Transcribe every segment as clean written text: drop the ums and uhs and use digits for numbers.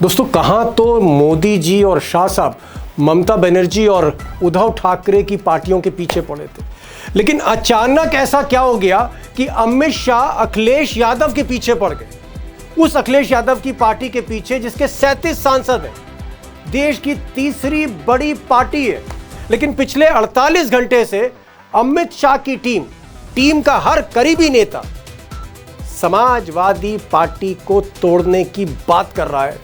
दोस्तों, कहाँ तो मोदी जी और शाह साहब ममता बनर्जी और उद्धव ठाकरे की पार्टियों के पीछे पड़े थे, लेकिन अचानक ऐसा क्या हो गया कि अमित शाह अखिलेश यादव के पीछे पड़ गए। उस अखिलेश यादव की पार्टी के पीछे जिसके 37 सांसद हैं, देश की तीसरी बड़ी पार्टी है, लेकिन पिछले 48 घंटे से अमित शाह की टीम का हर करीबी नेता समाजवादी पार्टी को तोड़ने की बात कर रहा है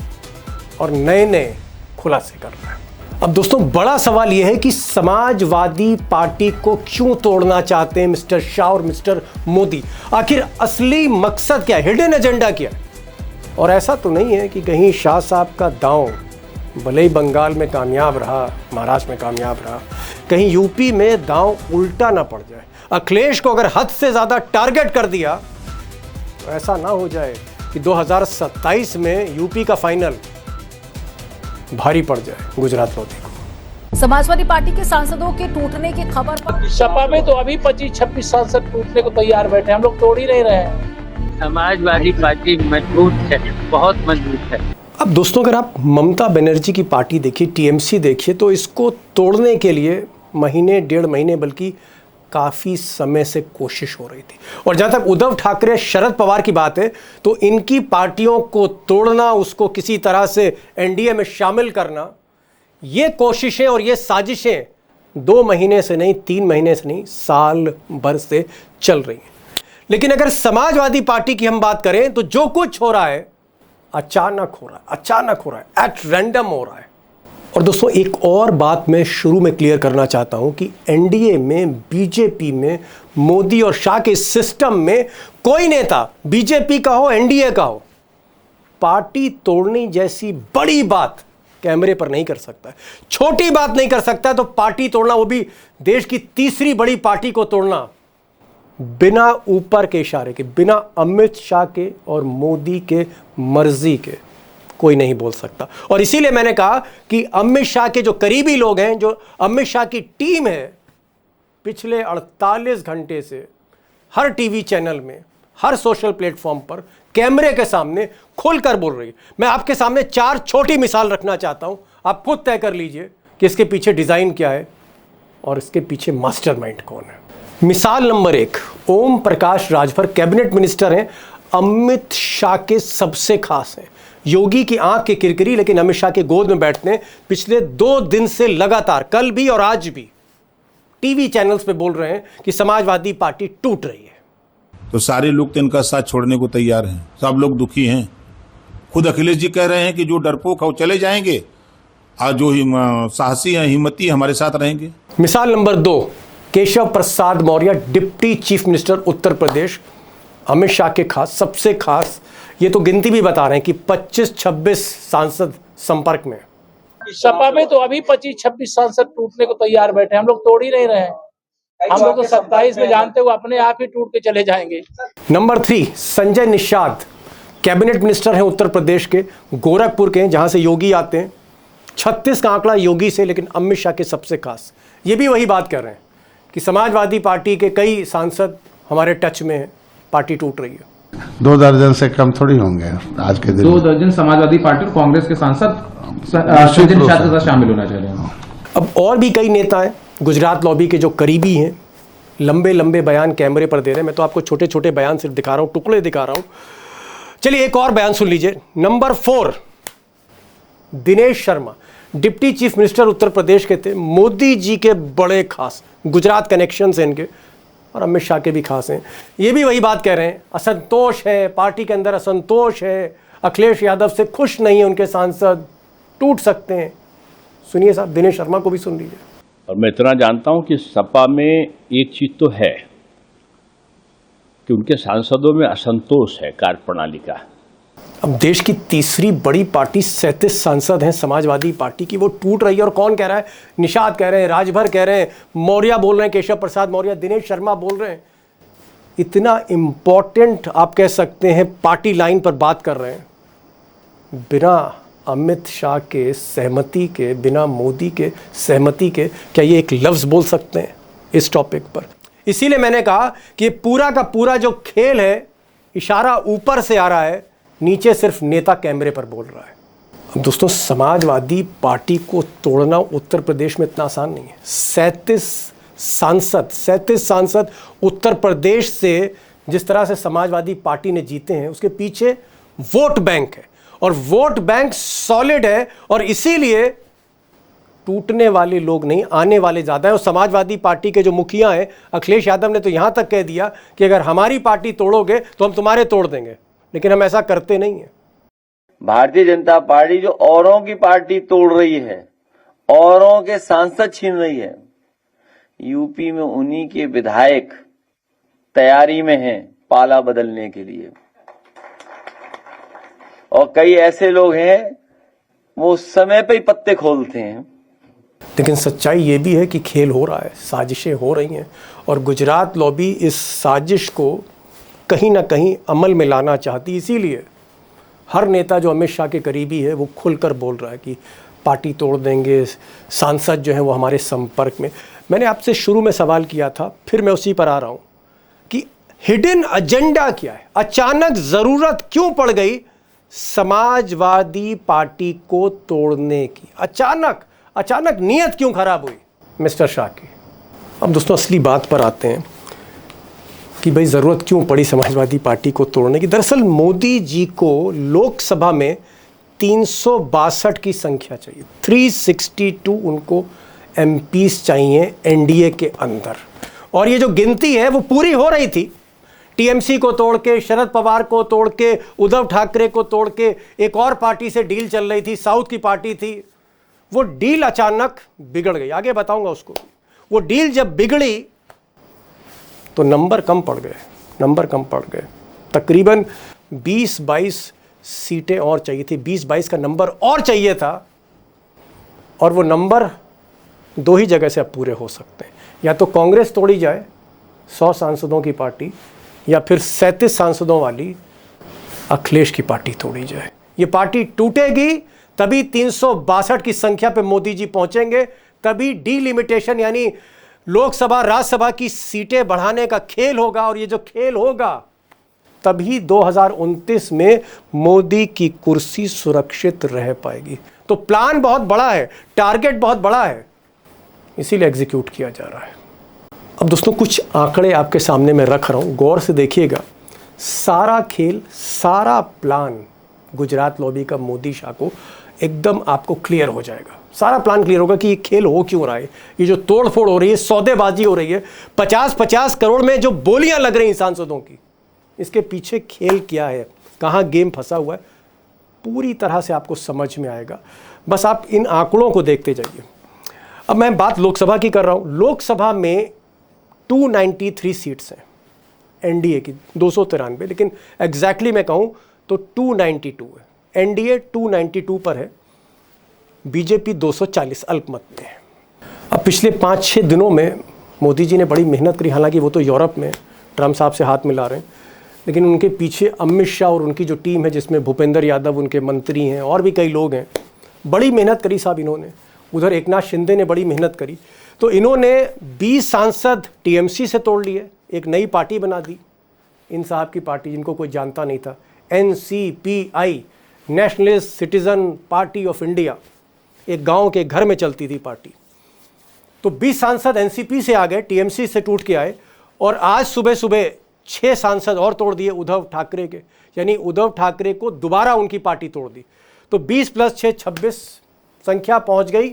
और नए खुलासे कर रहा है। अब दोस्तों, बड़ा सवाल यह है कि समाजवादी पार्टी को क्यों तोड़ना चाहते हैं मिस्टर शाह और मिस्टर मोदी? आखिर असली मकसद क्या है, हिडन एजेंडा क्या है? और ऐसा तो नहीं है कि कहीं शाह साहब का दांव भले ही बंगाल में कामयाब रहा, महाराष्ट्र में कामयाब रहा, कहीं यूपी में दांव उल्टा ना पड़ जाए। अखिलेश को अगर हद से ज्यादा टारगेट कर दिया तो ऐसा ना हो जाए कि 2027 में यूपी का फाइनल भारी पड़ जाए गुजरात लोधी को। समाजवादी पार्टी के सांसदों के टूटने की खबर पर सपा में तो अभी 25-26 सांसद टूटने को तैयार बैठे, हम लोग तोड़ ही नहीं रहे हैं। समाजवादी पार्टी मजबूत है, बहुत मजबूत है। अब दोस्तों, अगर आप ममता बनर्जी की पार्टी देखिए, टीएमसी देखिए, तो इसको तोड़ने के लिए महीने डेढ़ महीने बल्कि काफ़ी समय से कोशिश हो रही थी। और जहाँ तक उद्धव ठाकरे शरद पवार की बात है, तो इनकी पार्टियों को तोड़ना, उसको किसी तरह से एनडीए में शामिल करना, ये कोशिशें और ये साजिशें 2 महीने से नहीं, 3 महीने से नहीं, साल भर से चल रही हैं। लेकिन अगर समाजवादी पार्टी की हम बात करें तो जो कुछ हो रहा है अचानक हो रहा है, एट रैंडम हो रहा है। और दोस्तों, एक और बात मैं शुरू में क्लियर करना चाहता हूं कि एनडीए में, बीजेपी में, मोदी और शाह के सिस्टम में कोई नेता, बीजेपी का हो, एनडीए का हो, पार्टी तोड़ने जैसी बड़ी बात कैमरे पर नहीं कर सकता है। छोटी बात नहीं कर सकता तो पार्टी तोड़ना, वो भी देश की तीसरी बड़ी पार्टी को तोड़ना, बिना ऊपर के इशारे के, बिना अमित शाह के और मोदी के मर्जी के कोई नहीं बोल सकता। और इसीलिए मैंने कहा कि अमित शाह के जो करीबी लोग हैं, जो अमित शाह की टीम है, पिछले 48 घंटे से हर टीवी चैनल में, हर सोशल प्लेटफॉर्म पर कैमरे के सामने खुलकर बोल रही है। मैं आपके सामने 4 छोटी मिसाल रखना चाहता हूं, आप खुद तय कर लीजिए कि इसके पीछे डिजाइन क्या है और इसके पीछे मास्टरमाइंड कौन है। मिसाल number 1, Om Prakash Rajbhar cabinet minister हैं, अमित शाह के सबसे खास हैं। योगी की आंख की किरकिरी, लेकिन अमित शाह के गोद में बैठते हैं। पिछले 2 दिन से लगातार, कल भी और आज भी, टीवी चैनल्स पे बोल रहे हैं कि समाजवादी पार्टी टूट रही है। तो सारे लोग तो इनका साथ छोड़ने को तैयार हैं, सब लोग दुखी हैं। खुद अखिलेश जी कह रहे हैं कि जो डरपोक है वो चले जाएंगे और जो साहसी हैं, हिम्मती हमारे साथ रहेंगे। मिसाल number 2, Keshav Prasad Maurya, deputy chief minister Uttar प्रदेश, अमित शाह के खास, सबसे खास। ये तो गिनती भी बता रहे हैं कि 25-26 सांसद संपर्क में। सपा में तो अभी 25-26 सांसद टूटने को तैयार बैठे, हम लोग तोड़ ही नहीं रहे हैं। हम लोग तो 27 में जानते हुए अपने आप ही टूट के चले जाएंगे। Number 3, Sanjay Nishad, cabinet minister हैं उत्तर प्रदेश के, गोरखपुर के हैं, जहां से योगी आते हैं। 36 का आंकड़ा योगी से, लेकिन अमित शाह के सबसे खास। ये भी वही बात कर रहे हैं कि समाजवादी पार्टी के कई सांसद हमारे टच में हैं, पार्टी टूट रही है। 2 दर्जन से कम थोड़ी होंगे आज के दिन। 2 दर्जन समाजवादी पार्टी और कांग्रेस के सांसद संजय निषाद के साथ शामिल होना चाह रहे हैं। अब और भी कई नेता हैं गुजरात लॉबी के जो करीबी हैं, लंबे लंबे बयान कैमरे पर दे रहे हैं। मैं तो आपको छोटे छोटे बयान सिर्फ दिखा रहा हूं, टुकड़े दिखा रहा हूं। चलिए एक और बयान सुन लीजिए। Number 4, Dinesh Sharma, deputy chief minister Uttar Pradesh के थे, मोदी जी के बड़े खास, गुजरात कनेक्शन हैं इनके, और अमित शाह के भी खास हैं। ये भी वही बात कह रहे हैं, असंतोष है, पार्टी के अंदर असंतोष है, अखिलेश यादव से खुश नहीं है उनके सांसद, टूट सकते हैं। सुनिए साहब, दिनेश शर्मा को भी सुन लीजिए। और मैं इतना जानता हूं कि सपा में एक चीज तो है कि उनके सांसदों में असंतोष है कार्यप्रणाली का। अब देश की तीसरी बड़ी पार्टी, 37 सांसद हैं समाजवादी पार्टी की, वो टूट रही है। और कौन कह रहा है? निषाद कह रहे हैं, राजभर कह रहे हैं, मौर्य बोल रहे हैं, केशव प्रसाद मौर्य, दिनेश शर्मा बोल रहे हैं। इतना इंपॉर्टेंट आप कह सकते हैं पार्टी लाइन पर बात कर रहे हैं, बिना अमित शाह के सहमति के, बिना मोदी के सहमति के क्या ये एक लफ्ज़ बोल सकते हैं इस टॉपिक पर? इसीलिए मैंने कहा कि पूरा का पूरा जो खेल है, इशारा ऊपर से आ रहा है, नीचे सिर्फ नेता कैमरे पर बोल रहा है। दोस्तों, समाजवादी पार्टी को तोड़ना उत्तर प्रदेश में इतना आसान नहीं है। 37 सांसद उत्तर प्रदेश से जिस तरह से समाजवादी पार्टी ने जीते हैं, उसके पीछे वोट बैंक है और वोट बैंक सॉलिड है, और इसीलिए टूटने वाले लोग नहीं, आने वाले ज़्यादा हैं। और समाजवादी पार्टी के जो मुखिया हैं, अखिलेश यादव ने तो यहाँ तक कह दिया कि अगर हमारी पार्टी तोड़ोगे तो हम तुम्हारे तोड़ देंगे, लेकिन हम ऐसा करते नहीं हैं। भारतीय जनता पार्टी जो औरों की पार्टी तोड़ रही है, औरों के सांसद छीन रही है, यूपी में उन्हीं के विधायक तैयारी में हैं पाला बदलने के लिए, और कई ऐसे लोग हैं वो समय पे ही पत्ते खोलते हैं। लेकिन सच्चाई ये भी है कि खेल हो रहा है, साजिशें हो रही हैं, और गुजरात लॉबी इस साजिश को कहीं ना कहीं अमल में लाना चाहती। इसीलिए हर नेता जो अमित शाह के करीबी है वो खुलकर बोल रहा है कि पार्टी तोड़ देंगे, सांसद जो हैं वो हमारे संपर्क में। मैंने आपसे शुरू में सवाल किया था, फिर मैं उसी पर आ रहा हूँ कि हिडन एजेंडा क्या है, अचानक ज़रूरत क्यों पड़ गई समाजवादी पार्टी को तोड़ने की? अचानक नीयत क्यों खराब हुई मिस्टर शाह की? अब दोस्तों, असली बात पर आते हैं कि भाई ज़रूरत क्यों पड़ी समाजवादी पार्टी को तोड़ने की। दरअसल मोदी जी को लोकसभा में 362 की संख्या चाहिए, 362 उनको एमपीस चाहिए एनडीए के अंदर, और ये जो गिनती है वो पूरी हो रही थी। टीएमसी को तोड़ के, शरद पवार को तोड़ के, उद्धव ठाकरे को तोड़ के एक और पार्टी से डील चल रही थी, साउथ की पार्टी थी। वो डील अचानक बिगड़ गई, आगे बताऊंगा उसको। वो डील जब बिगड़ी तो नंबर कम पड़ गए। तकरीबन 20-22 सीटें और चाहिए थी, 20-22 का नंबर और चाहिए था, और वो नंबर 2 ही जगह से अब पूरे हो सकते हैं। या तो कांग्रेस तोड़ी जाए 100 सांसदों की पार्टी, या फिर 37 सांसदों वाली अखिलेश की पार्टी तोड़ी जाए। ये पार्टी टूटेगी तभी 362 की संख्या पे मोदी जी पहुंचेंगे, तभी डीलिमिटेशन यानी लोकसभा राज्यसभा की सीटें बढ़ाने का खेल होगा, और ये जो खेल होगा तभी 2029 में मोदी की कुर्सी सुरक्षित रह पाएगी। तो प्लान बहुत बड़ा है, टारगेट बहुत बड़ा है, इसीलिए एग्जीक्यूट किया जा रहा है। अब दोस्तों, कुछ आंकड़े आपके सामने मैं रख रहा हूं, गौर से देखिएगा। सारा खेल, सारा प्लान गुजरात लॉबी का मोदी शाह को एकदम आपको क्लियर हो जाएगा। सारा प्लान क्लियर होगा कि ये खेल हो क्यों रहा है, ये जो तोड़ फोड़ हो रही है, सौदेबाजी हो रही है, 50-50 करोड़ में जो बोलियां लग रही हैं सांसदों की, इसके पीछे खेल क्या है, कहाँ गेम फंसा हुआ है, पूरी तरह से आपको समझ में आएगा। बस आप इन आंकड़ों को देखते जाइए। अब मैं बात लोकसभा की कर रहा हूँ। लोकसभा में 293 सीट्स हैं एनडीए की, 293, लेकिन एग्जैक्टली मैं कहूँ तो 292 है। एनडीए 292 पर है, बीजेपी 240 अल्पमत में है। अब पिछले 5-6 दिनों में मोदी जी ने बड़ी मेहनत करी, हालांकि वो तो यूरोप में ट्रम्प साहब से हाथ मिला रहे हैं, लेकिन उनके पीछे अमित शाह और उनकी जो टीम है, जिसमें भूपेंद्र यादव उनके मंत्री हैं और भी कई लोग हैं, बड़ी मेहनत करी साहब इन्होंने। उधर एकनाथ शिंदे ने बड़ी मेहनत करी। तो इन्होंने 20 सांसद टीएमसी से तोड़ लिए, एक नई पार्टी बना दी, इन साहब की पार्टी जिनको कोई जानता नहीं था, NCPI, nationalist citizen party of India, एक गांव के घर में चलती थी पार्टी। तो 20 सांसद एनसीपी से आ गए, टीएमसी से टूट के आए, और आज सुबह 6 सांसद और तोड़ दिए उद्धव ठाकरे के, यानी उद्धव ठाकरे को दोबारा उनकी पार्टी तोड़ दी। तो 20 + 6 26, संख्या पहुंच गई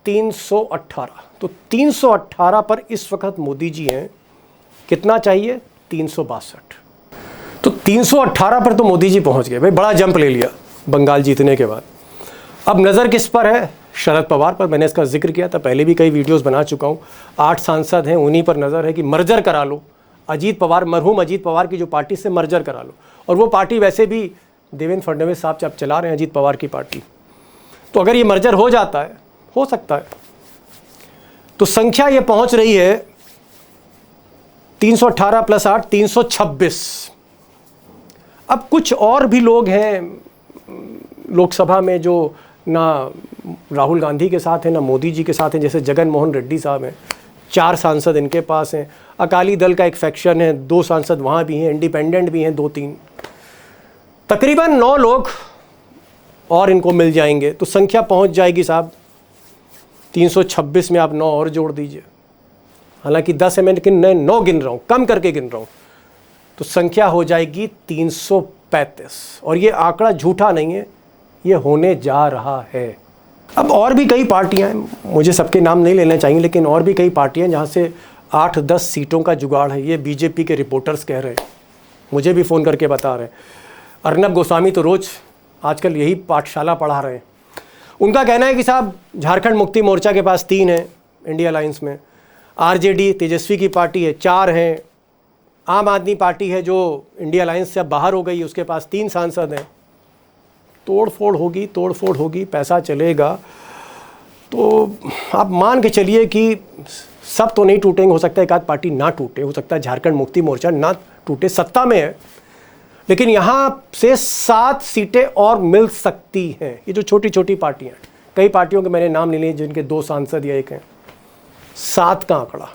318। तो 318 पर इस वक्त मोदी जी हैं। कितना चाहिए? 362। तो 318 पर तो मोदी जी पहुंच गए। भाई बड़ा जंप ले लिया बंगाल जीतने के बाद। अब नज़र किस पर है? शरद पवार पर। मैंने इसका जिक्र किया था, पहले भी कई वीडियोस बना चुका हूं। 8 सांसद हैं, उन्हीं पर नज़र है कि मर्जर करा लो। अजीत पवार, मरहूम अजीत पवार की जो पार्टी से मर्जर करा लो। और वो पार्टी वैसे भी देवेंद्र फडणवीस साहब जब चला रहे हैं, अजीत पवार की पार्टी। तो अगर ये मर्जर हो जाता है, हो सकता है, तो संख्या ये पहुंच रही है 318 + 8 326। अब कुछ और भी लोग हैं लोकसभा में जो ना राहुल गांधी के साथ हैं ना मोदी जी के साथ हैं, जैसे जगन मोहन रेड्डी साहब हैं, 4 सांसद इनके पास हैं। अकाली दल का एक फैक्शन है, 2 सांसद वहाँ भी हैं, इंडिपेंडेंट भी हैं 2-3, तकरीबन 9 लोग और इनको मिल जाएंगे तो संख्या पहुंच जाएगी साहब 326 में आप 9 और जोड़ दीजिए। हालांकि 10 है, मैं लेकिन मैं 9 गिन रहा हूँ, कम करके गिन रहा हूँ, तो संख्या हो जाएगी 335। और ये आंकड़ा झूठा नहीं है, ये होने जा रहा है। अब और भी कई पार्टियां हैं, मुझे सबके नाम नहीं लेने चाहिए, लेकिन और भी कई पार्टियां जहां से 8-10 सीटों का जुगाड़ है। ये बीजेपी के रिपोर्टर्स कह रहे हैं, मुझे भी फ़ोन करके बता रहे हैं। अर्नब गोस्वामी तो रोज़ आजकल यही पाठशाला पढ़ा रहे हैं। उनका कहना है कि साहब झारखंड मुक्ति मोर्चा के पास 3 हैं इंडिया अलायंस में, आरजेडी तेजस्वी की पार्टी है 4 हैं, आम आदमी पार्टी है जो इंडिया अलायंस से अब बाहर हो गई, उसके पास 3 सांसद हैं। तोड़ फोड़ होगी, पैसा चलेगा। तो आप मान के चलिए कि सब तो नहीं टूटेंगे, हो सकता है एक आध पार्टी ना टूटे, हो सकता है झारखंड मुक्ति मोर्चा ना टूटे, सत्ता में है, लेकिन यहाँ से 7 सीटें और मिल सकती हैं। ये जो छोटी छोटी पार्टियाँ, कई पार्टियों के मैंने नाम नहीं लिए जिनके 2 सांसद या 1 हैं, 7 का आंकड़ा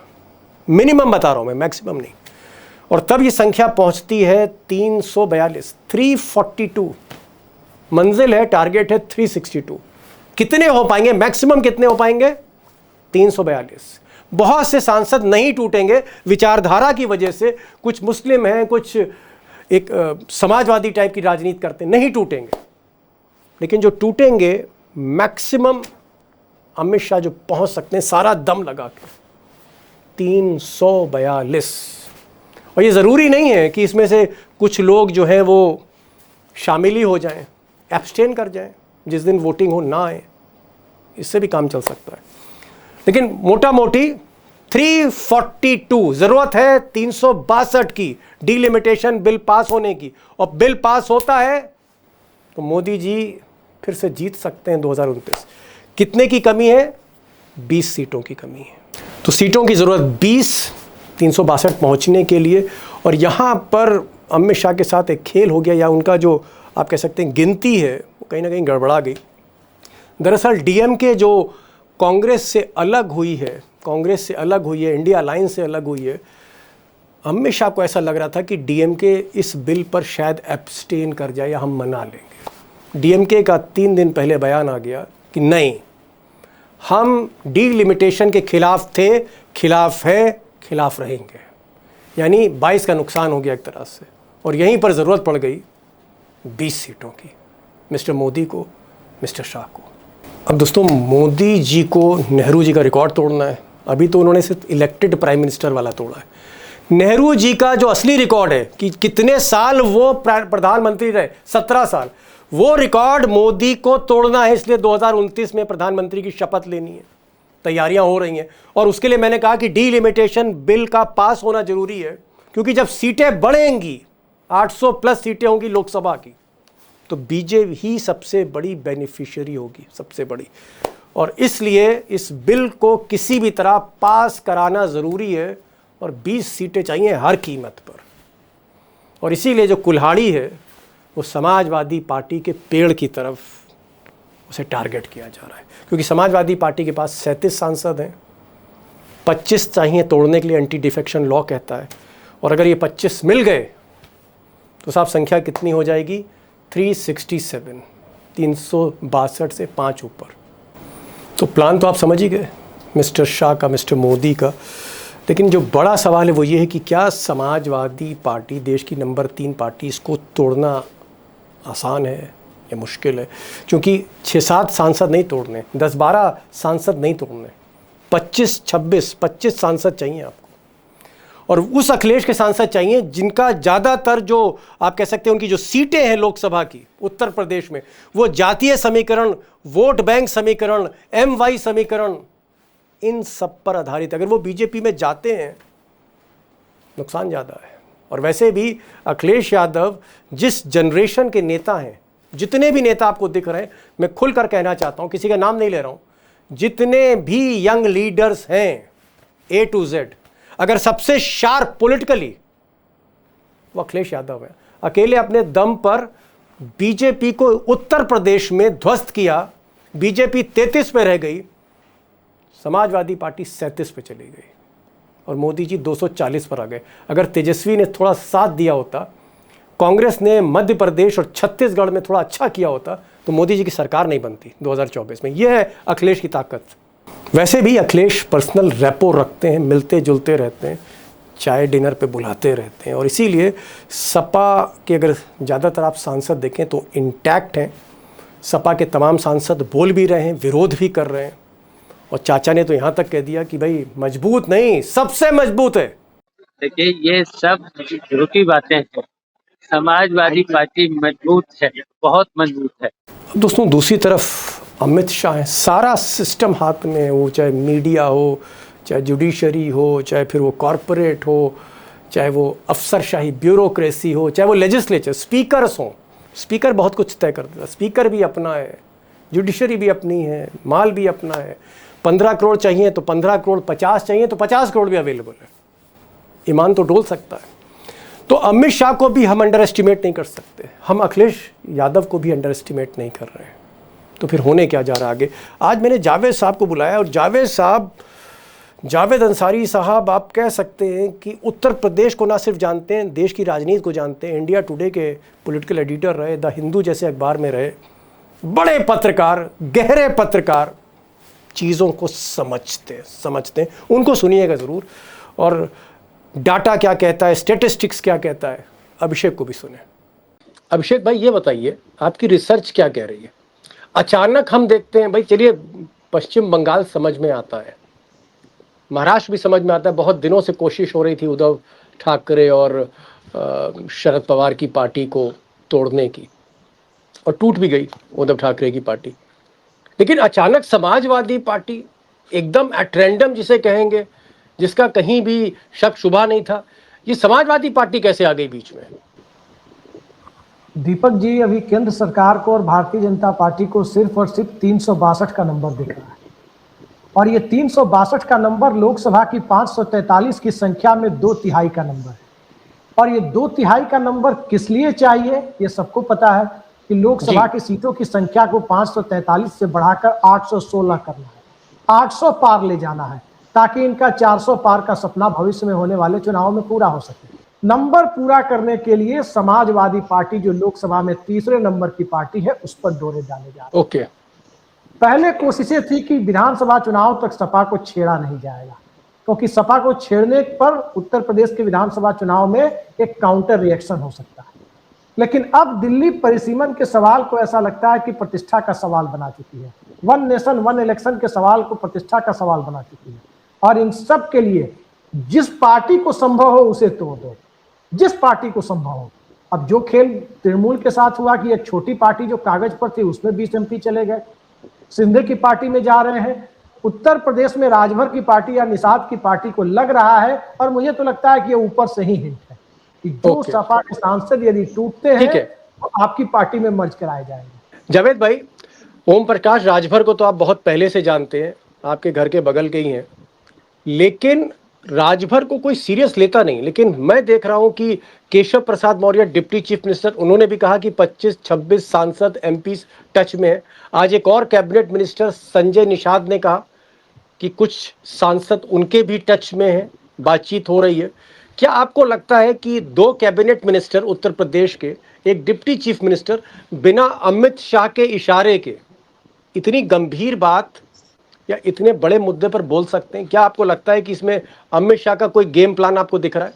मिनिमम बता रहा हूँ मैं, मैक्सिमम नहीं। और तब ये संख्या पहुँचती है 342, 342 मंजिल है, टारगेट है 362। कितने हो पाएंगे, मैक्सिमम कितने हो पाएंगे? 342। बहुत से सांसद नहीं टूटेंगे विचारधारा की वजह से, कुछ मुस्लिम हैं, कुछ एक समाजवादी टाइप की राजनीति करते, नहीं टूटेंगे। लेकिन जो टूटेंगे मैक्सिमम अमित शाह जो पहुंच सकते हैं सारा दम लगा के 342। और ये ज़रूरी नहीं है कि इसमें से कुछ लोग जो हैं वो शामिल ही हो जाएं, एब्सटेन कर जाएं, जिस दिन वोटिंग हो ना आए, इससे भी काम चल सकता है। लेकिन मोटा मोटी 342 ज़रूरत है 362 की डिलिमिटेशन बिल पास होने की, और बिल पास होता है तो मोदी जी फिर से जीत सकते हैं 2029। कितने की कमी है? 20 सीटों की कमी है। तो सीटों की ज़रूरत 20, 362 पहुंचने के लिए। और यहाँ पर अमित शाह के साथ एक खेल हो गया, या उनका जो आप कह सकते हैं गिनती है वो कहीं ना कहीं गड़बड़ा गई। दरअसल डीएमके जो कांग्रेस से अलग हुई है, इंडिया अलायंस से अलग हुई है, अमित शाह को ऐसा लग रहा था कि डीएमके इस बिल पर शायद एब्सटेन कर जाए या हम मना लेंगे। डीएमके का 3 दिन पहले बयान आ गया कि नहीं, हम डीलिमिटेशन के खिलाफ थे, खिलाफ है, खिलाफ रहेंगे। यानी 22 का नुकसान हो गया एक तरह से, और यहीं पर ज़रूरत पड़ गई 20 सीटों की, मिस्टर मोदी को, मिस्टर शाह को। अब दोस्तों, मोदी जी को नेहरू जी का रिकॉर्ड तोड़ना है। अभी तो उन्होंने सिर्फ इलेक्टेड प्राइम मिनिस्टर वाला तोड़ा है। नेहरू जी का जो असली रिकॉर्ड है कि कितने साल वो प्रधानमंत्री रहे, 17 साल, वो रिकॉर्ड मोदी को तोड़ना है। इसलिए 2029 में प्रधानमंत्री की शपथ लेनी है, तैयारियां हो रही हैं। और उसके लिए मैंने कहा कि डीलिमिटेशन बिल का पास होना जरूरी है, क्योंकि जब सीटें बढ़ेंगी, 800 प्लस सीटें होंगी लोकसभा की, तो बीजेपी ही सबसे बड़ी बेनिफिशियरी होगी, सबसे बड़ी। और इसलिए इस बिल को किसी भी तरह पास कराना ज़रूरी है, और 20 सीटें चाहिए हर कीमत पर। और इसीलिए जो कुल्हाड़ी है वो समाजवादी पार्टी के पेड़ की तरफ उसे टारगेट किया जा रहा है, क्योंकि समाजवादी पार्टी के पास 37 सांसद हैं, 25 चाहिए तोड़ने के लिए, एंटी डिफेक्शन लॉ कहता है। और अगर ये 25 मिल गए तो साहब संख्या कितनी हो जाएगी? 367, 362 से 5 ऊपर। तो प्लान तो आप समझ ही गए मिस्टर शाह का, मिस्टर मोदी का। लेकिन जो बड़ा सवाल है वो ये है कि क्या समाजवादी पार्टी, देश की नंबर 3 पार्टी, इसको तोड़ना आसान है या मुश्किल है? क्योंकि 6-7 सांसद नहीं तोड़ने, 10-12 सांसद नहीं तोड़ने, 25 सांसद चाहिए आपको। और उस अखिलेश के सांसद चाहिए जिनका ज़्यादातर, जो आप कह सकते हैं उनकी जो सीटें हैं लोकसभा की उत्तर प्रदेश में, वो जातीय समीकरण, वोट बैंक समीकरण, MY समीकरण, इन सब पर आधारित। अगर वो बीजेपी में जाते हैं नुकसान ज़्यादा है। और वैसे भी अखिलेश यादव जिस जनरेशन के नेता हैं, जितने भी नेता आपको दिख रहे हैं, मैं खुलकर कहना चाहता हूँ, किसी का नाम नहीं ले रहा हूँ, जितने भी यंग लीडर्स हैं A to Z, अगर सबसे शार्प पॉलिटिकली वो अखिलेश यादव है। अकेले अपने दम पर बीजेपी को उत्तर प्रदेश में ध्वस्त किया। बीजेपी 33 पे रह गई, समाजवादी पार्टी 37 पे चली गई, और मोदी जी 240 पर आ गए। अगर तेजस्वी ने थोड़ा साथ दिया होता, कांग्रेस ने मध्य प्रदेश और छत्तीसगढ़ में थोड़ा अच्छा किया होता, तो मोदी जी की सरकार नहीं बनती 2024 में। यह है अखिलेश की ताकत। वैसे भी अखिलेश पर्सनल रेपो रखते हैं, मिलते जुलते रहते हैं, चाय डिनर पे बुलाते रहते हैं, और इसीलिए सपा के अगर ज़्यादातर आप सांसद देखें तो इंटैक्ट हैं। सपा के तमाम सांसद बोल भी रहे हैं, विरोध भी कर रहे हैं, और चाचा ने तो यहाँ तक कह दिया कि भाई मजबूत नहीं, सबसे मजबूत है। देखिए ये सब झूठी बातें हैं। समाजवादी पार्टी मजबूत है, बहुत मजबूत है। दोस्तों दूसरी तरफ अमित शाह है, सारा सिस्टम हाथ में है, वो चाहे मीडिया हो, चाहे जुडिशरी हो, चाहे फिर वो कॉरपोरेट हो, चाहे वो अफसरशाही ब्यूरोक्रेसी हो, चाहे वो लेजिस्लेचर स्पीकर्स हों। स्पीकर बहुत कुछ तय कर देता है, स्पीकर भी अपना है, जुडिशरी भी अपनी है, माल भी अपना है। 15 करोड़ चाहिए तो 15 करोड़, 50 चाहिए तो 50 करोड़ भी अवेलेबल है। ईमान तो डोल सकता है। तो अमित शाह को भी हम अंडर एस्टिमेट नहीं कर सकते, हम अखिलेश यादव को भी अंडर एस्टिमेट नहीं कर रहे हैं। तो फिर होने क्या जा रहा है आगे। आज मैंने जावेद साहब को बुलाया, और जावेद अंसारी साहब आप कह सकते हैं कि उत्तर प्रदेश को ना सिर्फ जानते हैं, देश की राजनीति को जानते हैं। इंडिया टुडे के पॉलिटिकल एडिटर रहे, द हिंदू जैसे अखबार में रहे, बड़े पत्रकार, गहरे पत्रकार, चीज़ों को समझते हैं। उनको सुनिएगा ज़रूर, और डाटा क्या कहता है, स्टेटिस्टिक्स क्या कहता है, अभिषेक को भी सुने। अभिषेक भाई ये बताइए, आपकी रिसर्च क्या कह रही है? अचानक हम देखते हैं भाई, चलिए पश्चिम बंगाल समझ में आता है, महाराष्ट्र भी समझ में आता है, बहुत दिनों से कोशिश हो रही थी उद्धव ठाकरे और शरद पवार की पार्टी को तोड़ने की, और टूट भी गई उद्धव ठाकरे की पार्टी। लेकिन अचानक समाजवादी पार्टी एकदम एट रैंडम जिसे कहेंगे, जिसका कहीं भी शक शुबा नहीं था, ये समाजवादी पार्टी कैसे आ गई बीच में? दीपक जी, अभी केंद्र सरकार को और भारतीय जनता पार्टी को सिर्फ और सिर्फ 362 का नंबर दिख रहा है, और ये 362 का नंबर लोकसभा की 543 की संख्या में 2/3 का नंबर है। और ये 2/3 का नंबर किस लिए चाहिए, ये सबको पता है कि लोकसभा की सीटों की संख्या को 543 से बढ़ाकर 816 करना है, 800 पार ले जाना है, ताकि इनका 400 पार का सपना भविष्य में होने वाले चुनाव में पूरा हो सके। नंबर पूरा करने के लिए समाजवादी पार्टी, जो लोकसभा में तीसरे नंबर की पार्टी है, उस पर डोरे डाले जा रहे हैं। ओके। पहले कोशिशें थी कि विधानसभा चुनाव तक सपा को छेड़ा नहीं जाएगा, क्योंकि सपा को छेड़ने पर उत्तर प्रदेश के विधानसभा चुनाव में एक काउंटर रिएक्शन हो सकता है। लेकिन अब दिल्ली परिसीमन के सवाल को ऐसा लगता है कि प्रतिष्ठा का सवाल बना चुकी है। वन नेशन वन इलेक्शन के सवाल को प्रतिष्ठा का सवाल बना चुकी है, और इन सब के लिए जिस पार्टी को संभव हो उसे तोड़ दो, जिस पार्टी को संभव हो। अब जो खेल तृणमूल के साथ हुआ कि एक छोटी पार्टी जो कागज पर थी उसमें 20 MP चले गए, सिंधे की पार्टी में जा रहे हैं। उत्तर प्रदेश में राजभर की पार्टी या निषाद की पार्टी को लग रहा है, और मुझे तो लगता है कि ये ऊपर से ही हिंट है कि जो सपा के सांसद यदि टूटते हैं तो आपकी पार्टी में मर्ज कराए जाएंगे। जावेद भाई, ओम प्रकाश राजभर को तो आप बहुत पहले से जानते हैं, आपके घर के बगल के ही हैं, लेकिन राजभर को कोई सीरियस लेता नहीं। लेकिन मैं देख रहा हूं कि Keshav Prasad Maurya deputy chief minister, उन्होंने भी कहा कि 25-26 सांसद MP टच में है। आज एक और कैबिनेट मिनिस्टर संजय निषाद ने कहा कि कुछ सांसद उनके भी टच में हैं, बातचीत हो रही है। क्या आपको लगता है कि 2 कैबिनेट मिनिस्टर उत्तर प्रदेश के, एक डिप्टी चीफ मिनिस्टर, बिना अमित शाह के इशारे के इतनी गंभीर बात या इतने बड़े मुद्दे पर बोल सकते हैं? क्या आपको लगता है कि इसमें अमित शाह का कोई गेम प्लान आपको दिख रहा है?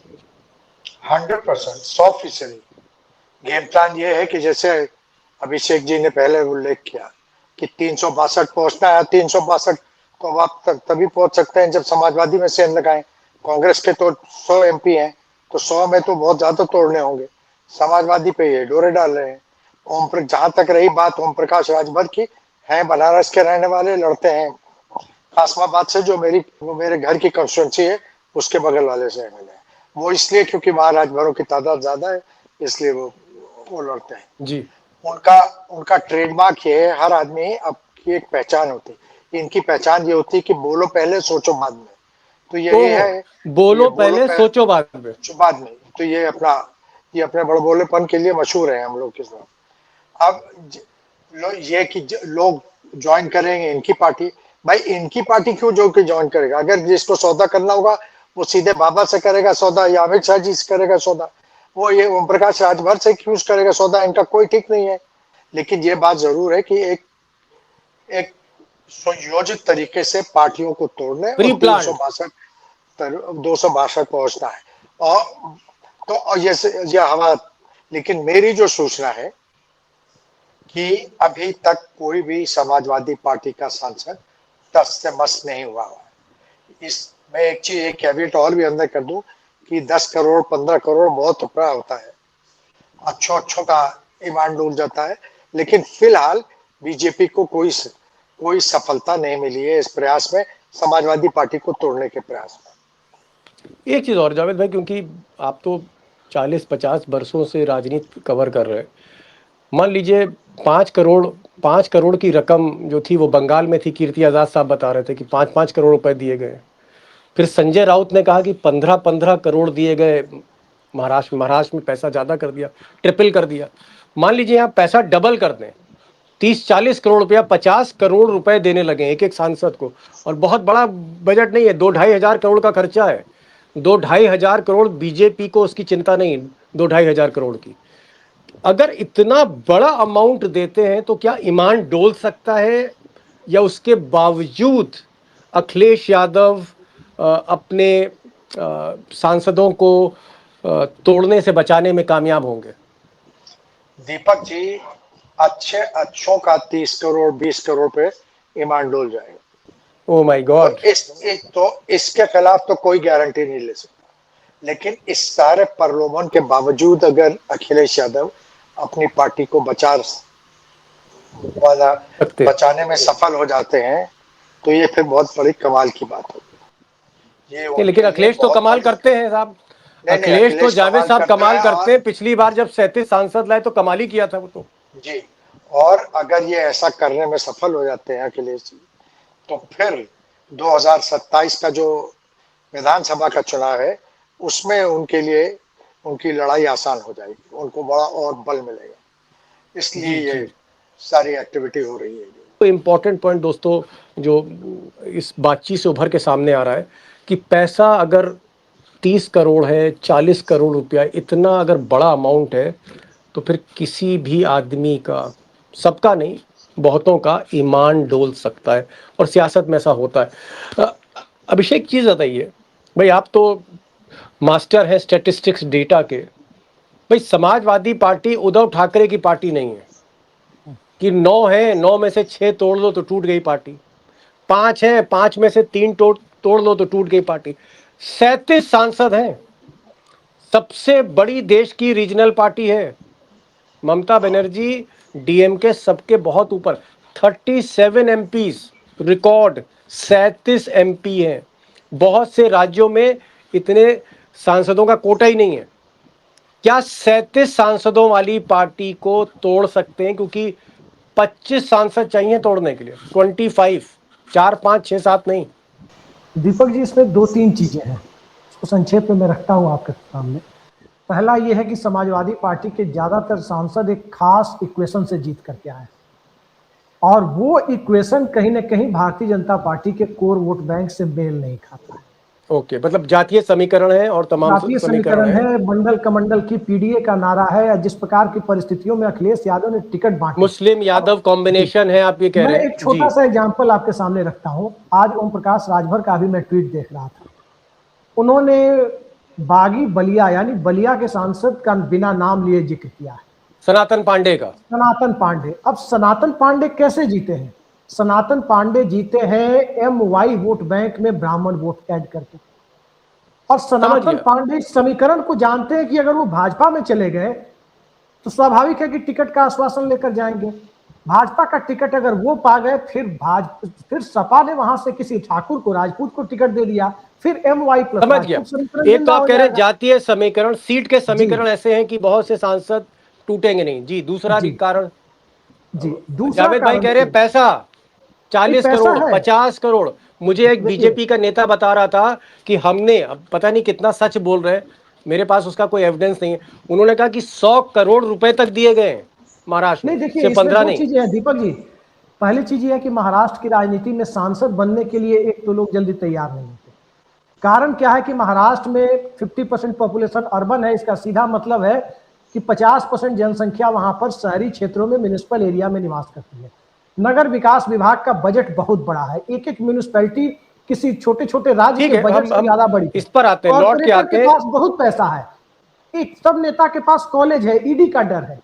100%, 100% गेम प्लान ये है कि जैसे अभिषेक जी ने पहले उल्लेख किया कि 362 पहुंचना है, 362 तो आप तभी पहुंच सकते हैं जब समाजवादी में सेंध लगाएं। कांग्रेस के तो 100 MP हैं, तो 100 में तो बहुत ज्यादा तोड़ने होंगे। समाजवादी पे ये डोरे डाल रहे हैं। जहां तक रही बात ओम प्रकाश राजभर की, हैं बनारस के रहने वाले, लड़ते हैं कासमाबाद से, जो मेरे घर की कंस्टिट्यूंसी है उसके बगल वाले से MLA है। वो इसलिए क्योंकि वहां राजभरों की तादाद ज्यादा है, इसलिए वो लड़ते हैं जी। उनका ट्रेडमार्क ये है, हर आदमी आपकी एक पहचान होती है। इनकी पहचान ये होती है कि बोलो पहले सोचो बाद में। तो ये है बोलो पहले सोचो बाद में। तो ये अपने बड़बोलेपन के लिए मशहूर है हम लोग के साथ। अब ये कि लोग ज्वाइन करेंगे इनकी पार्टी, भाई इनकी पार्टी क्यों जो कि ज्वाइन करेगा? अगर जिसको सौदा करना होगा वो सीधे बाबा से करेगा सौदा, या अमित शाह जी से करेगा सौदा। वो ये ओम प्रकाश राजभर से क्यों करेगा सौदा? इनका कोई ठीक नहीं है। लेकिन ये बात जरूर है कि एक सुयोजित तरीके से पार्टियों को तोड़ने और प्री प्लान 262 पहुंचना है। और तो ये हवा, लेकिन मेरी जो सूचना है कि अभी तक कोई भी समाजवादी पार्टी का सांसद टस से मस नहीं हुआ है। इसमें एक कैविट और भी अंदर कर दूं कि 10 करोड़ 15 करोड़ बहुत टुकड़ा होता है, अच्छों का ईमान डूब जाता है। लेकिन फिलहाल बीजेपी को कोई सफलता नहीं मिली है इस प्रयास में, समाजवादी पार्टी को तोड़ने के प्रयास में। एक चीज़ और जावेद भाई, क्योंकि आप तो 40-50 वर्षों से राजनीति कवर कर रहे हैं, मान लीजिए 5 करोड़ की रकम जो थी वो बंगाल में थी, कीर्ति आज़ाद साहब बता रहे थे कि 5-5 करोड़ रुपए दिए गए। फिर संजय राउत ने कहा कि 15-15 करोड़ दिए गए महाराष्ट्र में पैसा ज़्यादा कर दिया, ट्रिपल कर दिया। मान लीजिए यहाँ पैसा डबल कर दें, 30-40 करोड़ रुपया, 50 करोड़ रुपए देने लगे एक सांसद को, और बहुत बड़ा बजट नहीं है, 2-2.5 हजार करोड़ का खर्चा है। 2-2.5 हजार करोड़ बीजेपी को उसकी चिंता नहीं, 2-2.5 हजार करोड़ की। अगर इतना बड़ा अमाउंट देते हैं तो क्या ईमान डोल सकता है, या उसके बावजूद अखिलेश यादव अपने सांसदों को तोड़ने से बचाने में कामयाब होंगे? दीपक जी, अच्छों का 30 करोड़ 20 करोड़ पे ईमान डोल जाएगा। Oh my God. तो इसके खिलाफ तो कोई गारंटी नहीं ले सकता। लेकिन इस सारे प्रलोभन के बावजूद अगर अखिलेश यादव अपनी पार्टी को बचाने में सफल हो जाते हैं तो ये फिर बहुत बड़ी कमाल की बात होगी। लेकिन अखिलेश तो कमाल करते हैं साहब, अखिलेश तो जावेद साहब कमाल करते हैं। पिछली बार जब 37 सांसद लाए तो कमाल ही किया था वो तो जी। और अगर ये ऐसा करने में सफल हो जाते हैं अखिलेश जी, तो फिर 2027 का जो विधानसभा का चुनाव है उसमें उनके लिए उनकी लड़ाई आसान हो जाएगी, उनको बड़ा और बल मिलेगा। इसलिए ये सारी एक्टिविटी हो रही है। तो इम्पोर्टेंट पॉइंट दोस्तों जो इस बातचीत से उभर के सामने आ रहा है कि पैसा अगर 30 करोड़ है, 40 करोड़ रुपया, इतना अगर बड़ा अमाउंट है तो फिर किसी भी आदमी का, सबका नहीं बहुतों का ईमान डोल सकता है, और सियासत में ऐसा होता है। अभिषेक चीज़ बताइए भाई, आप तो मास्टर हैं स्टैटिस्टिक्स डेटा के। भाई समाजवादी पार्टी उद्धव ठाकरे की पार्टी नहीं है कि 9 है 9 में से 6 तोड़ लो तो टूट गई पार्टी, 5 है 5 में से 3 तोड़ लो तो टूट गई पार्टी। 37 सांसद हैं, सबसे बड़ी देश की रीजनल पार्टी है। ममता बनर्जी डीएमके सबके बहुत ऊपर, 37 एमपीज रिकॉर्ड, 37 एमपी हैं। बहुत से राज्यों में इतने सांसदों का कोटा ही नहीं है। क्या 37 सांसदों वाली पार्टी को तोड़ सकते हैं? क्योंकि 25 सांसद चाहिए तोड़ने के लिए, 25, 4, 5, 6, 7 नहीं। दीपक जी, इसमें 2-3 चीजें हैं, उसको संक्षेप में मैं रखता हूं आपके सामने। पहला यह है कि समाजवादी पार्टी के ज्यादातर सांसद एक खास इक्वेशन से जीत करके आए, और वो इक्वेशन कहीं ना कहीं भारतीय जनता पार्टी के कोर वोट बैंक से मेल नहीं खाता है। ओके, मतलब जातीय समीकरण है और तमाम जातीय समीकरण है, मंडल कमंडल की पीडीए का नारा है। जिस प्रकार की परिस्थितियों में अखिलेश यादव ने टिकट बांटे, मुस्लिम यादव कॉम्बिनेशन है, आप ये कह रहे हैं। मैं एक छोटा सा एग्जांपल आपके सामने रखता हूं। आज ओम प्रकाश राजभर का भी मैं ट्वीट देख रहा था, उन्होंने बागी बलिया यानी बलिया के सांसद का बिना नाम लिए जिक्र किया है, सनातन पांडे का। सनातन पांडे, अब सनातन पांडे कैसे जीते हैं? सनातन पांडे जीते हैं MY वोट बैंक में ब्राह्मण वोट ऐड करके। और सनातन पांडे इस समीकरण को जानते हैं कि अगर वो भाजपा में चले गए तो स्वाभाविक है कि टिकट का आश्वासन लेकर जाएंगे। भाजपा का टिकट अगर वो पा गए, फिर सपा ने वहां से किसी ठाकुर को, राजपूत को टिकट दे दिया, फिर MY प्लस। समझ गया। एक तो आप कह रहे हैं जातीय समीकरण, सीट के समीकरण ऐसे हैं कि बहुत से सांसद टूटेंगे नहीं। जी, दूसरा कारण जी, दूसरा जावेद भाई कह रहे हैं पैसा 40 करोड़ 50 करोड़। मुझे एक बीजेपी का नेता बता रहा था कि हमने, अब पता नहीं कितना सच बोल रहे हैं, मेरे पास उसका कोई एविडेंस नहीं है, उन्होंने कहा कि 100 करोड़ रुपए तक दिए गए महाराष्ट्र में। देखिए, 15 नहीं। चीजें हैं दीपक जी। पहली चीज यह है कि महाराष्ट्र की राजनीति में सांसद बनने के लिए एक तो लोग जल्दी तैयार नहीं होते। कारण क्या है कि महाराष्ट्र में 50% पॉपुलेशन अर्बन है। इसका सीधा मतलब है कि 50% जनसंख्या वहां पर शहरी क्षेत्रों में म्युनिसिपल एरिया में निवास करती है। नगर विकास विभाग का बजट बहुत बड़ा है, एक एक म्युनिसिपैलिटी किसी छोटे छोटे राज्य के बजट से ज्यादा बड़ी। इस पर आते हैं, लौट के आते हैं। पास बहुत पैसा है, एक सब नेता के पास कॉलेज है, ईडी का डर है।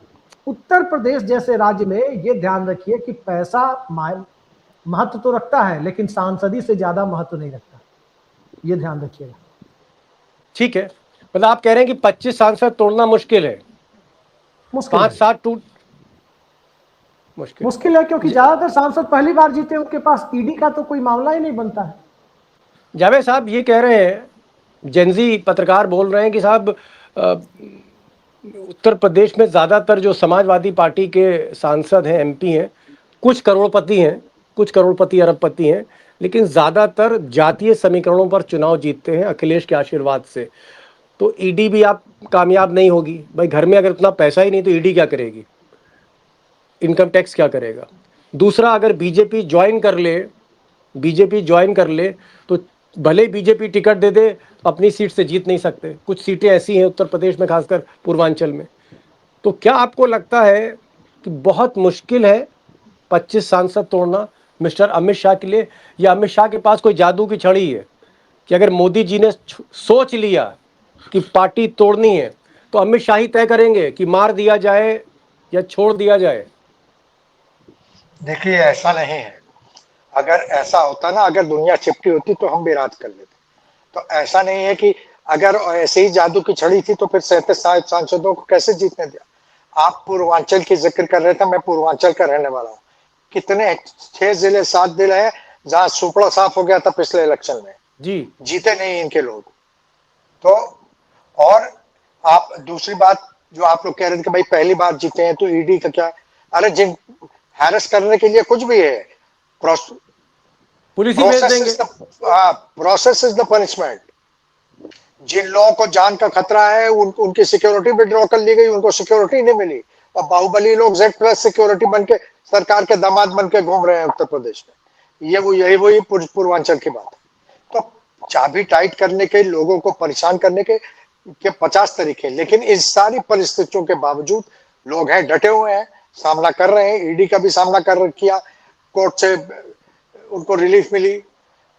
उत्तर प्रदेश जैसे राज्य में ये ध्यान रखिए कि पैसा महत्व तो रखता है लेकिन सांसदी से ज्यादा महत्व नहीं रखता, ये ध्यान रखिएगा। ठीक है, मतलब आप कह रहे हैं कि 25 सांसद तोड़ना मुश्किल है, 5-7 टूट मुश्किल है क्योंकि ज्यादातर सांसद पहली बार जीते, उनके पास ईडी का तो कोई मामला ही नहीं बनता है। जावेद साहब ये कह रहे हैं, जेनजी पत्रकार बोल रहे हैं कि साहब उत्तर प्रदेश में ज़्यादातर जो समाजवादी पार्टी के सांसद हैं, एमपी हैं, कुछ करोड़पति हैं, कुछ करोड़पति अरबपति हैं, लेकिन ज़्यादातर जातीय समीकरणों पर चुनाव जीतते हैं अखिलेश के आशीर्वाद से। तो ईडी भी आप कामयाब नहीं होगी भाई, घर में अगर उतना पैसा ही नहीं तो ईडी क्या करेगी, इनकम टैक्स क्या करेगा। दूसरा, अगर बीजेपी ज्वाइन कर ले तो भले बीजेपी टिकट दे दे, अपनी सीट से जीत नहीं सकते। कुछ सीटें ऐसी हैं उत्तर प्रदेश में, खासकर पूर्वांचल में। तो क्या आपको लगता है कि बहुत मुश्किल है 25 सांसद तोड़ना मिस्टर अमित शाह के लिए, या अमित शाह के पास कोई जादू की छड़ी है कि अगर मोदी जी ने सोच लिया कि पार्टी तोड़नी है तो अमित शाह ही तय करेंगे कि मार दिया जाए या छोड़ दिया जाए? देखिए, ऐसा नहीं है। अगर ऐसा होता ना, अगर दुनिया चिपटी होती तो हम भी राज कर लेते। तो ऐसा नहीं है कि अगर ऐसे ही जादू की छड़ी थी तो फिर 37 सांसदों को कैसे जीतने दिया। आप पूर्वांचल की जिक्र कर रहे थे, मैं पूर्वांचल का रहने वाला हूँ। कितने 6 जिले 7 जिले हैं जहाँ सुपड़ा साफ हो गया था पिछले इलेक्शन में, जी जीते नहीं इनके लोग। तो और आप दूसरी बात जो आप लोग कह रहे थे कि भाई पहली बार जीते हैं तो ईडी का क्या, अरे जिन हैरेस करने के लिए कुछ भी है, पुलिस ही भेज देंगे। Process is the punishment. जिन लोगों को जान का खतरा है उनकी सिक्योरिटी विड्रॉ कर ली गई, उनको सिक्योरिटी नहीं मिली, और बाहुबली लोग Z+ सिक्योरिटी बन के सरकार के दामाद बन के घूम रहे हैं उत्तर प्रदेश में। यही वही पूर्वांचल की बात है। तो चाबी टाइट करने के, लोगों को परेशान करने के 50 तरीके, लेकिन इस सारी परिस्थितियों के बावजूद लोग हैं डटे हुए हैं, सामना कर रहे हैं। ईडी का भी सामना किया, कोर्ट से उनको रिलीफ मिली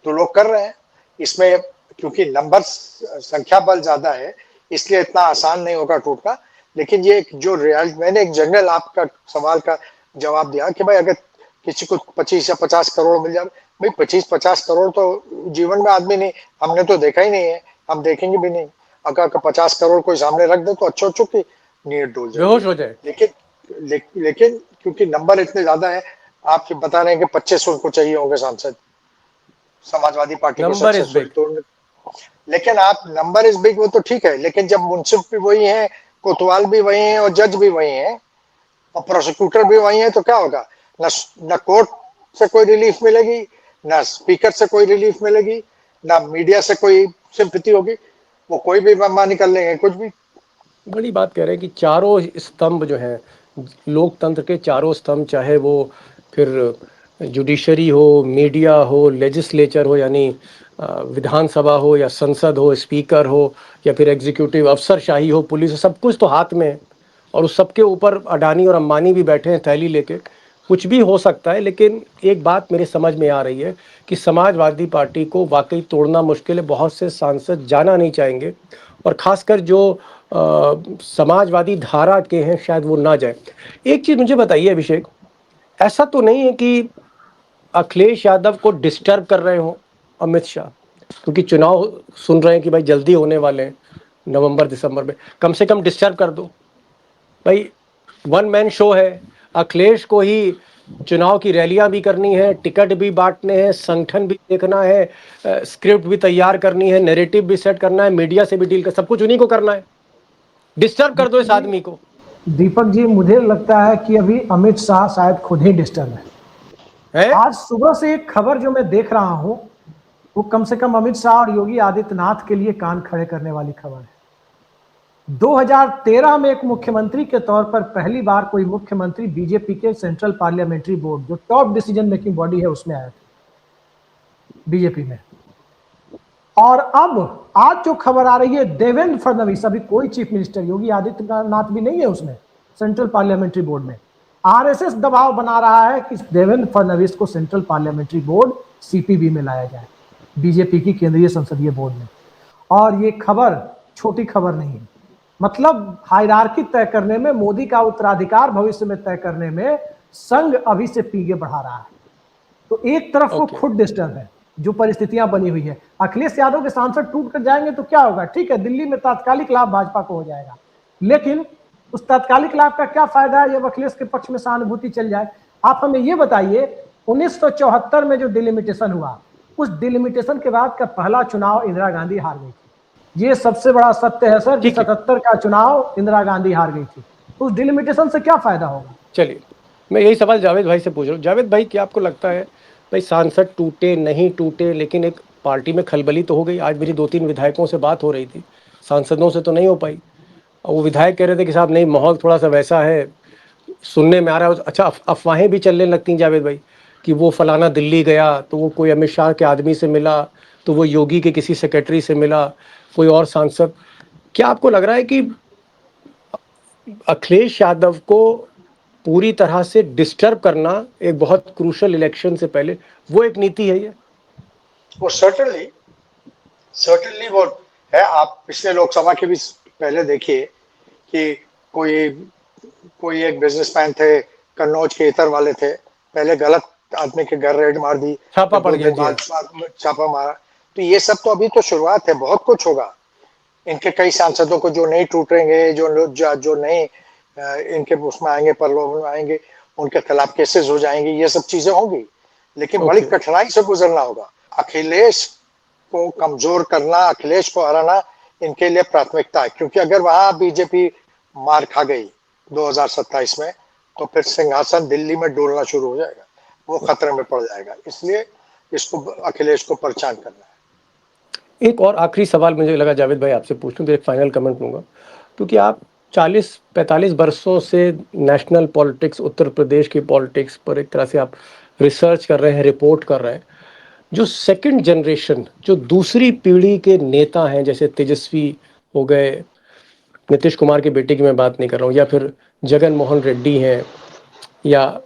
तो लोग कर रहे हैं। इसमें क्योंकि नंबर संख्या बल ज्यादा है इसलिए इतना आसान नहीं होगा टूटना। लेकिन ये जो मैंने एक जनरल आपका सवाल का जवाब दिया कि भाई अगर किसी को 25 या 50 करोड़ मिल जाए, भाई 25-50 करोड़ तो जीवन में आदमी नहीं, हमने तो देखा ही नहीं है, हम देखेंगे भी नहीं। अगर 50 करोड़ कोई सामने रख दे तो अच्छो की नीयत डोल जाए, बेहोश हो जाए। लेकिन क्योंकि नंबर इतने ज्यादा है, आप बता रहे हैं कि 25 उनको चाहिए होंगे सांसद समाजवादी पार्टी को सक्सेसफुल। लेकिन आप नंबर इज बिग, वो तो ठीक है, लेकिन जब मुंसिफ भी वही है, कोतवाल भी वही है, और जज भी वही है, और प्रोसिक्यूटर भी वही है, तो क्या होगा? न कोर्ट से कोई रिलीफ मिलेगी, ना स्पीकर से कोई रिलीफ मिलेगी, ना मीडिया से कोई सिंपैथी होगी, वो कोई भी मनमानी कर लेंगे, कुछ भी। बड़ी बात कह रहे हैं कि चारों स्तंभ जो हैं, लोकतंत्र के चारों स्तंभ, चाहे वो फिर जुडिशरी हो, मीडिया हो, लेजिस्लेचर हो यानी विधानसभा हो या संसद हो, स्पीकर हो या फिर एग्जीक्यूटिव अफसरशाही हो, पुलिस हो, सब कुछ तो हाथ में है। और उस सबके ऊपर अडानी और अंबानी भी बैठे हैं थैली लेके। कुछ भी हो सकता है, लेकिन एक बात मेरे समझ में आ रही है कि समाजवादी पार्टी को वाकई तोड़ना मुश्किल है। बहुत से सांसद जाना नहीं चाहेंगे, और ख़ासकर जो समाजवादी धारा के हैं शायद वो ना जाए। एक चीज़ मुझे बताइए अभिषेक, ऐसा तो नहीं है कि अखिलेश यादव को डिस्टर्ब कर रहे हो अमित शाह, क्योंकि चुनाव सुन रहे हैं कि भाई जल्दी होने वाले हैं नवंबर-दिसंबर में, कम से कम डिस्टर्ब कर दो भाई। वन मैन शो है, अखिलेश को ही चुनाव की रैलियां भी करनी है, टिकट भी बांटने हैं, संगठन भी देखना है, स्क्रिप्ट भी तैयार करनी है, नैरेटिव भी सेट करना है, मीडिया से भी डील कर, सब कुछ उन्हीं को करना है। डिस्टर्ब कर दो इस आदमी को। दीपक जी, मुझे लगता है कि अभी अमित शाह शायद खुद ही डिस्टर्ब है? आज सुबह से एक खबर जो मैं देख रहा हूं वो कम से कम अमित शाह और योगी आदित्यनाथ के लिए कान खड़े करने वाली खबर है। 2013 में एक मुख्यमंत्री के तौर पर पहली बार कोई मुख्यमंत्री बीजेपी के सेंट्रल पार्लियामेंट्री बोर्ड, जो टॉप डिसीजन मेकिंग बॉडी है, उसमें आया था बीजेपी में। और अब आज जो खबर आ रही है, देवेंद्र फडणवीस, अभी कोई चीफ मिनिस्टर योगी आदित्यनाथ भी नहीं है उसमें, सेंट्रल पार्लियामेंट्री बोर्ड में आरएसएस दबाव बना रहा है कि देवेंद्र फडणवीस को सेंट्रल पार्लियामेंट्री बोर्ड सीपीबी में लाया जाए, बीजेपी की केंद्रीय संसदीय बोर्ड में। और ये खबर छोटी खबर नहीं है, मतलब हायरार्की तय करने में, मोदी का उत्तराधिकार भविष्य में तय करने में संघ अभी से पीछे बढ़ा रहा है। तो एक तरफ वो खुद डिस्टर्ब है, जो परिस्थितियां बनी हुई है। अखिलेश यादव के सांसद टूट कर जाएंगे तो क्या होगा? ठीक है, दिल्ली में तात्कालिक लाभ भाजपा को हो जाएगा, लेकिन उस तात्कालिक लाभ का क्या फायदा है जब अखिलेश के पक्ष में सहानुभूति चल जाए? आप हमें ये बताइए, 1974 में जो डिलिमिटेशन हुआ, उस डिलिमिटेशन के बाद का पहला चुनाव इंदिरा गांधी हार गई थी। ये सबसे बड़ा सत्य है सर, 77 का चुनाव इंदिरा गांधी हार गई थी। उस डिलिमिटेशन से क्या फायदा होगा? चलिए, मैं यही सवाल जावेद भाई से पूछ रहा हूँ। जावेद भाई, क्या आपको लगता है भाई सांसद टूटे नहीं टूटे, लेकिन एक पार्टी में खलबली तो हो गई? आज मेरी 2-3 विधायकों से बात हो रही थी, सांसदों से तो नहीं हो पाई। और वो विधायक कह रहे थे कि साहब नहीं, माहौल थोड़ा सा वैसा है, सुनने में आ रहा है। अच्छा, अफवाहें भी चलने लगती हैं जावेद भाई कि वो फलाना दिल्ली गया तो वो कोई अमित शाह के आदमी से मिला, तो वो योगी के किसी सेक्रेटरी से मिला, कोई और सांसद। क्या आपको लग रहा है कि अखिलेश यादव को पूरी तरह से डिस्टर्ब करना एक बहुत क्रूशल इलेक्शन से पहले, वो एक नीति है ये? वो सर्टेनली वो है। आप पिछले लोकसभा के भी पहले देखिए कि कोई एक बिजनेसमैन थे, कन्नौज के इतर वाले थे, पहले गलत आदमी के घर रेड मार दी, छापा पड़ गया, छापा मारा। तो ये सब तो अभी तो शुरुआत है, बहुत कुछ होगा। इनके कई सांसदों को जो नहीं टूटेंगे, जो नहीं इनके उसमें आएंगे, प्रलोभन में आएंगे, उनके खिलाफ केसेस हो जाएंगे, ये सब चीजें होंगी। लेकिन बड़ी कठिनाई से गुजरना होगा। अखिलेश को कमजोर करना, अखिलेश को हराना इनके लिए प्राथमिकता है, क्योंकि अगर वहां बीजेपी मार खा गई 2027 में, तो फिर सिंहासन दिल्ली में डोलना शुरू हो जाएगा, वो खतरे में पड़ जाएगा। इसलिए इसको, अखिलेश को परेशान करना है। एक और आखिरी सवाल मुझे लगा जावेद भाई आपसे पूछ लूं, तो एक फाइनल कमेंट लूंगा, क्योंकि आप 40-45 वर्षों से नेशनल पॉलिटिक्स, उत्तर प्रदेश की पॉलिटिक्स पर एक तरह से आप रिसर्च कर रहे हैं, रिपोर्ट कर रहे हैं। जो सेकंड जनरेशन, जो दूसरी पीढ़ी के नेता हैं, जैसे तेजस्वी हो गए, नीतीश कुमार के बेटे की मैं बात नहीं कर रहा हूँ, या फिर जगन मोहन रेड्डी हैं, या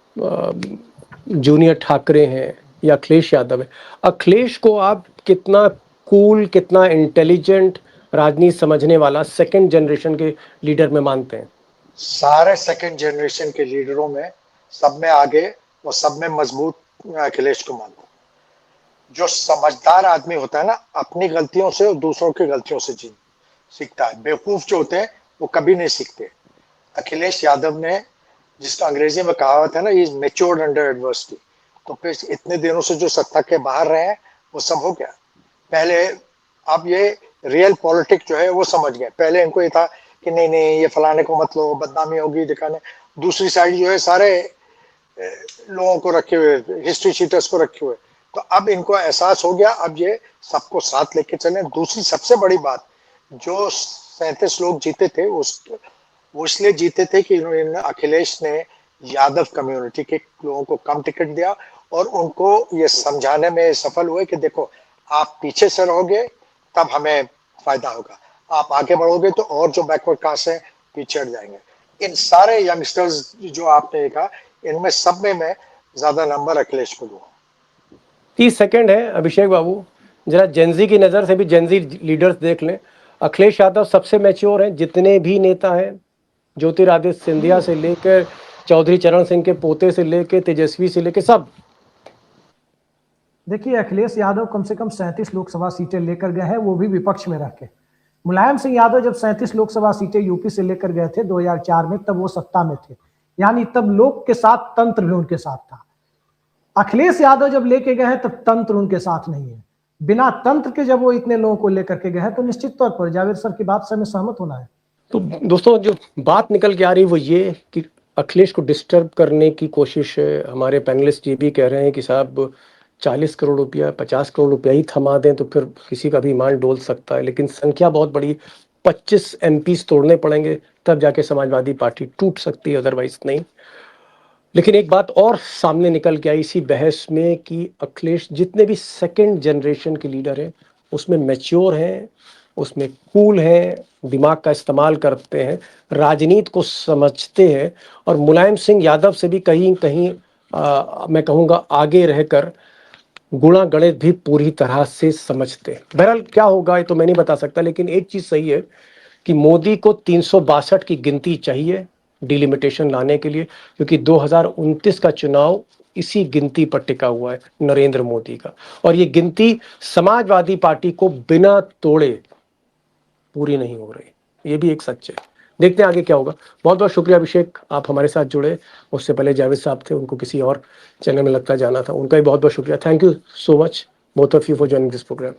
जूनियर ठाकरे हैं, या अखिलेश यादव है, अखिलेश को आप कितना कूल, कितना इंटेलिजेंट, राजनीति समझने वाला सेकंड जनरेशन के लीडर में मानते हैं? सारे सेकंड जनरेशन के लीडरों में, सब में आगे और सब में मजबूत अखिलेश को मानता हूं। जो समझदार आदमी होता है ना, अपनी गलतियों से और दूसरों की गलतियों से सीखता है। बेवकूफ जो होते हैं वो कभी नहीं सीखते। अखिलेश यादव ने, जिसका अंग्रेजी में कहावत है ना, इज मैच्योर्ड अंडर एडवर्सिटी। तो फिर इतने दिनों से जो सत्ता के बाहर रहे हैं वो सब हो गया पहले। अब ये रियल पॉलिटिक्स जो है वो समझ गए। पहले इनको ये था कि नहीं नहीं, ये फलाने को मत लो, बदनामी होगी दिखाने। दूसरी साइड जो है सारे लोगों को रखे हुए, हिस्ट्री शीटर्स को रखे हुए। तो अब इनको एहसास हो गया, अब ये सबको साथ लेके चले। दूसरी सबसे बड़ी बात, जो 37 लोग जीते थे वो इसलिए जीते थे कि अखिलेश ने यादव कम्युनिटी के लोगों को कम टिकट दिया और उनको ये समझाने में सफल हुए कि देखो, आप पीछे से रहोगे तब हमें फायदा होगा, आप आगे बढ़ोगे तो और जो बैकवर्ड कास्ट है पीछे हट जाएंगे। इन सारे यंगस्टर्स जो आपने देखा, इनमें सब में मैं ज्यादा नंबर अखिलेश को दूंगा। 30 सेकंड है अभिषेक बाबू, जरा जेनजी की नज़र से भी जेनजी लीडर्स देख लें। अखिलेश यादव सबसे मैच्योर हैं, जितने भी नेता हैं, ज्योतिरादित्य सिंधिया से लेकर चौधरी चरण सिंह के पोते से लेकर तेजस्वी से लेकर सब। देखिए, अखिलेश यादव कम से कम 37 लोकसभा सीटें लेकर गए हैं, वो भी विपक्ष में रह के। मुलायम सिंह यादव जब 37 लोकसभा सीटें यूपी से लेकर गए थे 2004 में, तब वो सत्ता में थे, यानी तब लोक के साथ तंत्र भी उनके साथ था। अखिलेश यादव जब लेके गए हैं तब तंत्र उनके साथ नहीं है। बिना तंत्र के जब वो इतने लोगों को लेकर के गए हैं, तो निश्चित तौर पर जावेद सर की बात से हमें सहमत होना है। तो दोस्तों, जो बात निकल के आ रही है वो ये कि अखिलेश को डिस्टर्ब करने की कोशिश है। हमारे पैनलिस्ट ये भी कह रहे हैं कि साहब 40 करोड़ रुपया, 50 करोड़ रुपया ही थमा दें तो फिर किसी का भी ईमान डोल सकता है, लेकिन संख्या बहुत बड़ी, 25 एमपीज तोड़ने पड़ेंगे तब जाके समाजवादी पार्टी टूट सकती है, अदरवाइज नहीं। लेकिन एक बात और सामने निकल के आई इसी बहस में कि अखिलेश, जितने भी सेकंड जनरेशन के लीडर हैं, उसमें मैच्योर हैं, उसमें कूल हैं, दिमाग का इस्तेमाल करते हैं, राजनीति को समझते हैं और मुलायम सिंह यादव से भी कहीं कहीं मैं कहूँगा आगे रहकर गुणा गणित भी पूरी तरह से समझते हैं। बहरहाल क्या होगा ये तो मैं नहीं बता सकता, लेकिन एक चीज़ सही है कि मोदी को 362 की गिनती चाहिए डिलिमिटेशन लाने के लिए, क्योंकि 2029 का चुनाव इसी गिनती पर टिका हुआ है, नरेंद्र मोदी का। और ये गिनती समाजवादी पार्टी को बिना तोड़े पूरी नहीं हो रही, ये भी एक सच है। देखते हैं आगे क्या होगा। बहुत बहुत शुक्रिया अभिषेक, आप हमारे साथ जुड़े। उससे पहले जावेद साहब थे, उनको किसी और चैनल में लगता जाना था, उनका भी बहुत बहुत शुक्रिया। Thank you so much both of you for joining this programme.